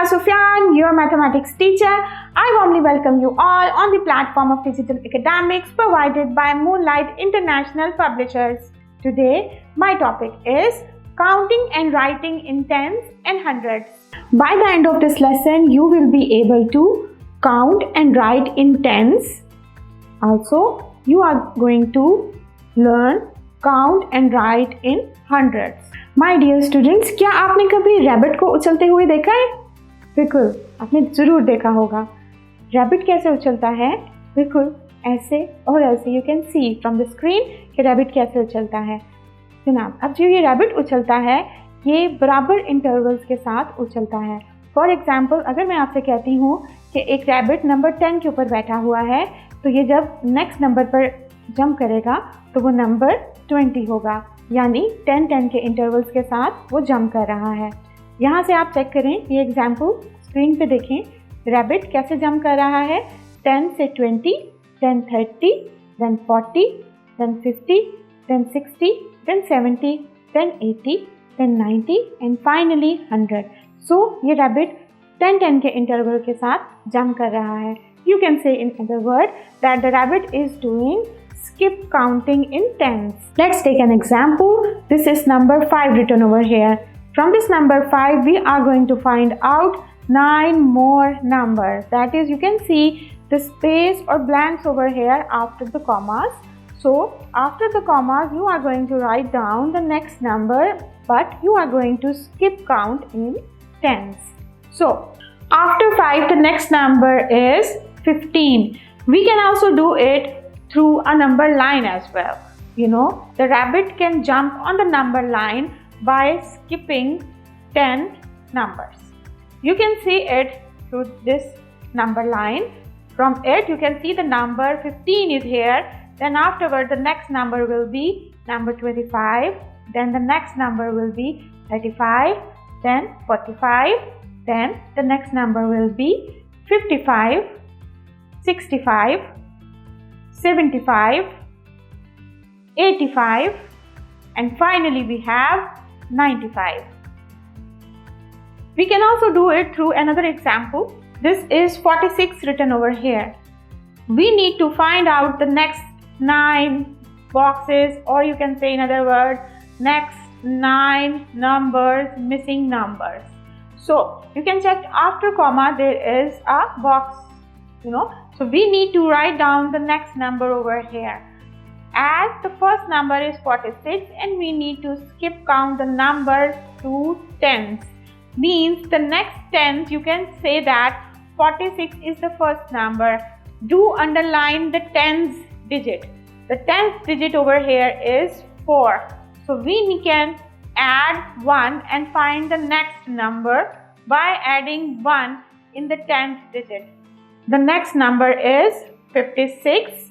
Namaskar, Sufyan, your mathematics teacher. I warmly welcome you all on the platform of digital academics provided by Moonlight International Publishers. Today, my topic is counting and writing in tens and hundreds. By the end of this lesson, you will be able to count and write in tens. Also, you are going to learn count and write in hundreds. My dear students, क्या आपने कभी rabbit को उछलते हुए देखा है? बिल्कुल, आपने जरूर देखा होगा. रैबिट कैसे उछलता है? बिल्कुल ऐसे और ऐसे. You can see from the screen कि रैबिट कैसे उछलता है. जनाब, अब जो ये रैबिट उछलता है ये बराबर इंटरवल्स के साथ उछलता है. फॉर एग्जाम्पल, अगर मैं आपसे कहती हूँ कि एक रैबिट नंबर 10 के ऊपर बैठा हुआ है, तो ये जब नेक्स्ट नंबर पर जंप करेगा तो वो नंबर 20 होगा, यानी 10-10 के इंटरवल्स के साथ वो जंप कर रहा है. यहाँ से आप चेक करें, ये एग्जाम्पल स्क्रीन पे देखें. रैबिट कैसे जंप कर रहा है? 10 से 20, then 30, then 40, then 50, then 60, then 70, then 80, then 90 and finally 100. So ये रैबिट 10-10 के इंटरवल के साथ जंप कर रहा है. You can say in other words that the rabbit is doing skip counting in tens. Let's take an example. This is number 5 written over here. From this number 5, we are going to find out 9 more numbers. That is, you can see the space or blanks over here after the commas. So, after the commas, you are going to write down the next number, but you are going to skip count in tens. So, after 5, the next number is 15. We can also do it through a number line as well. You know, the rabbit can jump on the number line by skipping 10 numbers. You can see it through this number line. From it, you can see the number 15 is here. Then afterward, the next number will be number 25. Then the next number will be 35. Then 45. Then the next number will be 55, 65, 75, 85, and finally we have 95. We can also do it through another example. This is 46 written over here. We need to find out the next 9 boxes, or you can say in other words, next 9 numbers, missing numbers. So you can check after comma there is a box, so we need to write down the next number over here. As the first number is 46 and we need to skip count the numbers to tens, means the next tens, you can say that 46 is the first number. Do underline the tens digit. The tens digit over here is 4. So we can add 1 and find the next number by adding 1 in the 10th digit. The next number is 56,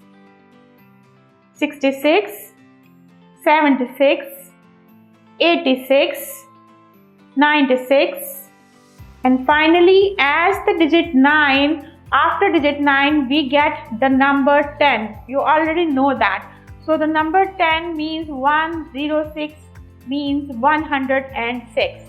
66, 76, 86, 96, and finally as the digit 9, after digit 9 we get the number 10. You already know that. So the number 10 means 106 means 106.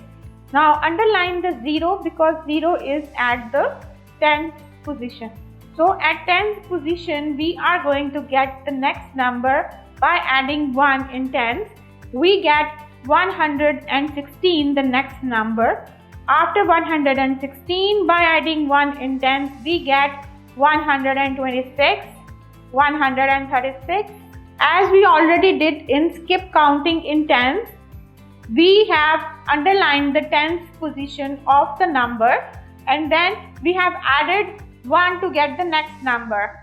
Now underline the 0 because 0 is at the 10th position. So at 10th position we are going to get the next number by adding 1 in tens. We get 116 the next number. After 116 by adding 1 in tens we get 126, 136. As we already did in skip counting in tens, we have underlined the tens position of the number and then we have added 1 to get the next number.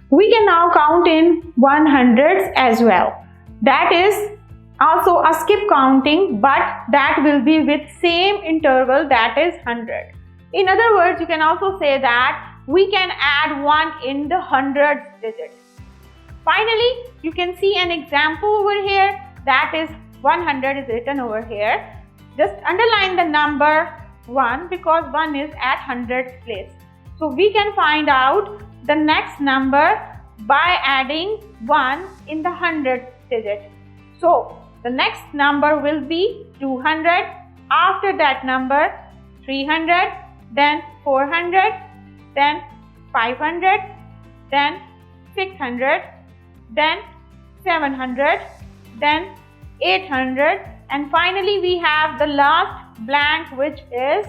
We can now count in 100s as well. That is also a skip counting, but that will be with same interval, that is 100. In other words, you can also say that we can add 1 in the 100th digit. Finally, you can see an example over here, that is 100 is written over here. Just underline the number 1 because 1 is at 100th place. So we can find out the next number by adding 1 in the 100th digit. So the next number will be 200. After that number 300, then 400, then 500, then 600, then 700, then 800, and finally we have the last blank, which is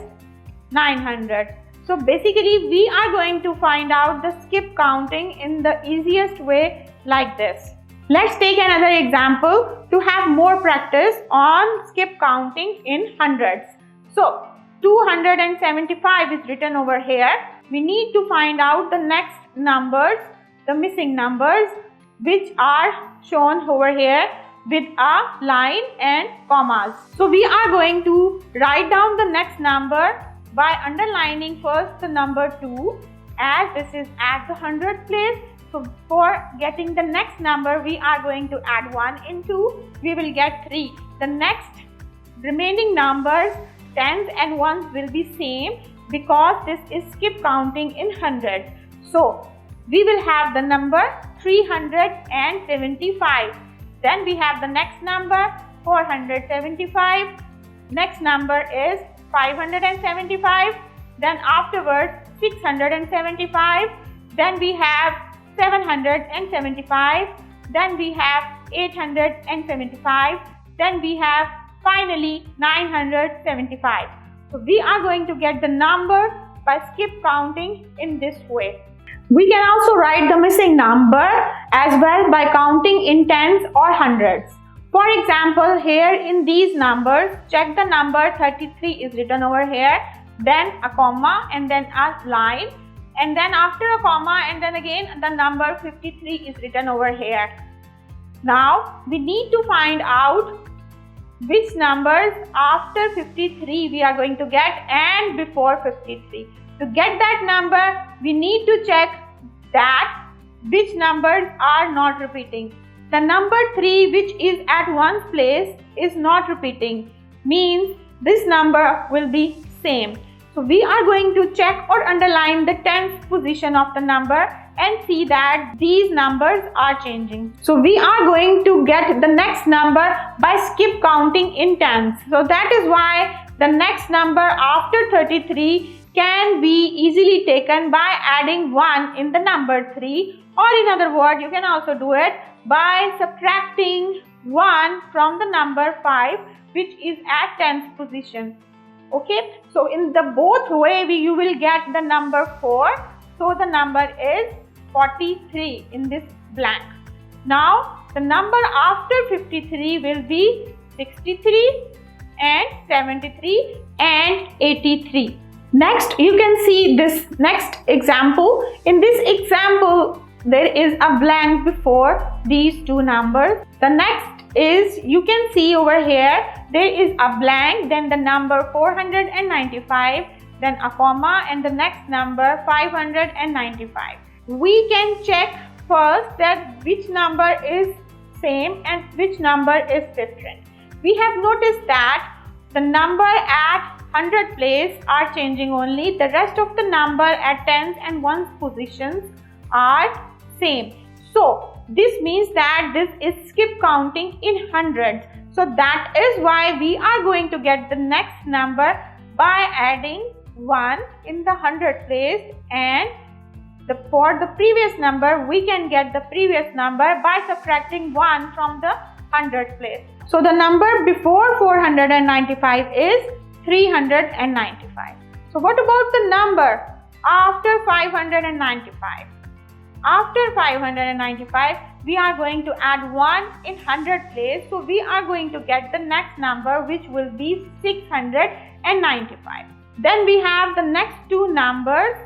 900. So basically we are going to find out the skip counting in the easiest way like this. Let's take another example to have more practice on skip counting in hundreds. So 275 is written over here. We need to find out the next numbers, the missing numbers, which are shown over here with a line and commas. So we are going to write down the next number by underlining first the number 2, as this is at the 100th place. So for getting the next number, we are going to add 1 in 2. We will get 3. The next remaining numbers, tens and ones, will be same because this is skip counting in hundreds. So we will have the number 375. Then we have the next number 475. Next number is 575. Then afterwards 675. Then we have 775. Then we have 875. Then we have finally 975. So we are going to get the number by skip counting in this way. We can also write the missing number as well by counting in tens or hundreds. For example, here in these numbers, check the number 33 is written over here, then a comma and then a line, and then after a comma and then again the number 53 is written over here. Now we need to find out which numbers after 53 we are going to get and before 53. To get that number, we need to check that which numbers are not repeating. The number 3, which is at ones place, is not repeating, means this number will be same. So we are going to check or underline the tens position of the number and see that these numbers are changing. So we are going to get the next number by skip counting in tens. So that is why the next number after 33 can be easily taken by adding 1 in the number 3, or in other words, you can also do it by subtracting 1 from the number 5, which is at tens position. Okay, so in the both way you will get the number 4. So the number is 43 in this blank. Now the number after 53 will be 63 and 73 and 83. Next, you can see this next example. In this example, there is a blank before these two numbers. The next is, you can see over here, there is a blank, then the number 495, then a comma, and the next number 595. We can check first that which number is same and which number is different. We have noticed that the number at 100 place are changing only. The rest of the number at tens and ones positions are same. So this means that this is skip counting in hundreds. So that is why we are going to get the next number by adding 1 in the 100 place, and for the previous number we can get the previous number by subtracting 1 from the 100 place. So the number before 495 is 395. So what about the number after 595? After 595, we are going to add 1 in 100 place. So we are going to get the next number, which will be 695. Then we have the next two numbers,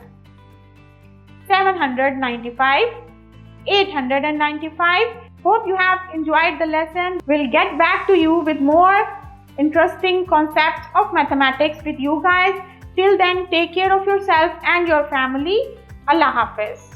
795, 895. Hope you have enjoyed the lesson. We'll get back to you with more interesting concepts of mathematics with you guys. Till then, take care of yourself and your family. Allah Hafiz.